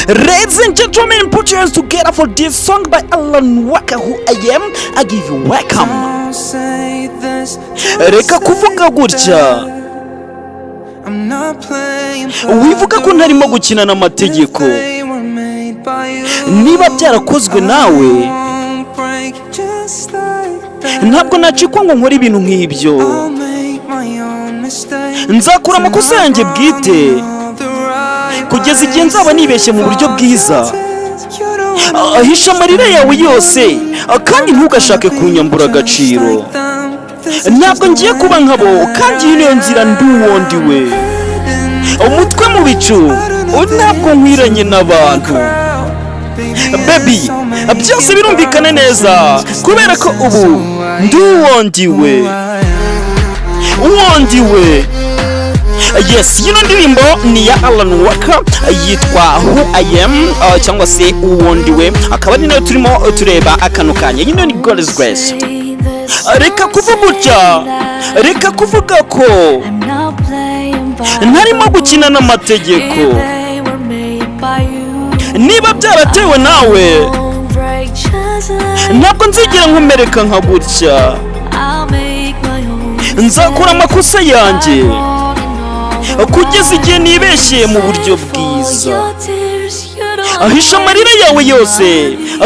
Ladies and gentlemen, put your hands together for this song by Alan Walker, Who I Am. I give you welcome. Reka kuvuga gutya, wivuga ko ntarimo gukina n'amategeko. Niba byarakozwe nawe, ntabwo nacikwa ngo nkore ibintu nk'ibyo. Nzakura amakosa yanjye bwite kugeza igihe nzaba nibeshye mu buryo bwiza. Ahisha amarira yawe yose kandi ntugashake kunyambura agaciro. Ntabwo ngiye kuba nkabo kandi iyi niyo nzira nduwondiwe. Umutwe mu bicu ntabwo nkwiranye n'abantu. Baby, byose birumvikane neza kubera ko ubu nduwondiwe. Uwondiwe. Yes, you know ndirimbo ni ya Alan Walker yitwa Who I Am cyangwa se Uwondiwe. Akaba ari nayo turimo tureba akano kanya. You know ni God's grace. Reka kuvuga utya, reka kuvuga ko ntarimo gukina n'amategeko. Niba byaratewe nawe, ntabwo nzigera nkomereka nka gutya. Nzakora amakosa yanjye kugeza igihe nibeshye mu buryo bwiza. Ahisha amarira yawe yose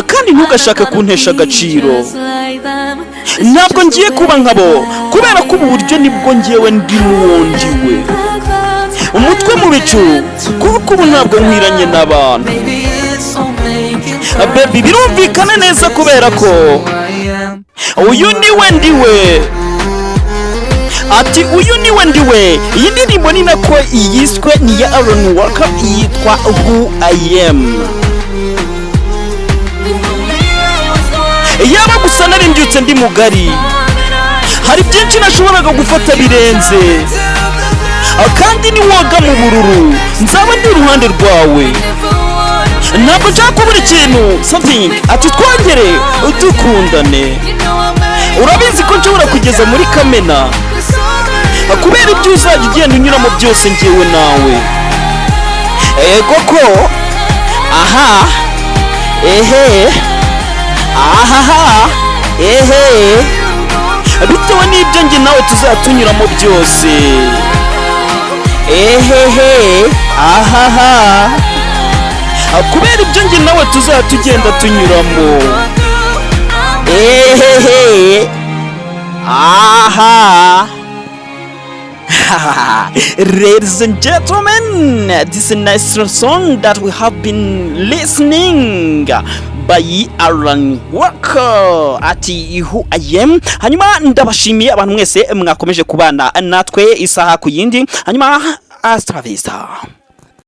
kandi ntugashake kuntesha agaciro. Ntabwo ngiye kuba nkabo kubera ko ubu buryo nibwo ngewe ndi muwondiwe. Umutwe mu bicu kuko ubu ntabwo nkwiranye n'abantu. Baby, birumvikana neza kubera ko uyu niwe ndiwe. Ati uyu niwe ndiwe. Iyi ndirimbo ni nako iyiswe ni ya Alan Walker yitwa Who I Am. Yaba gusa nari mbyutse ndi mugari, hari byinshi nashoboraga gufata birenze, kandi niwoga mu bururu nzaba ndi iruhande rwawe. Ntabwo nshaka kubura ikintu something ati twongere dukundane. Urabizi ko nshobora kugeza muri Kamena kubera ibyo uzajya ugenda unyuramo byose ngewe nawe. Ego ko aha ehe ahaha ehe bitewe n'ibyo nge nawe tuzatunyuramo byose. Ehehe ahaha kubera ibyo nge nawe tuzatugenda tunyuramo. Ehehe aha. Ladies and gentlemen, this is a nice song that we have been listening by Alan Walker ati Who I Am. Hanyuma ndabashimiye abantu mwese mwakomeje kubana natwe isaha ku yindi. Hanyuma hasta la vista.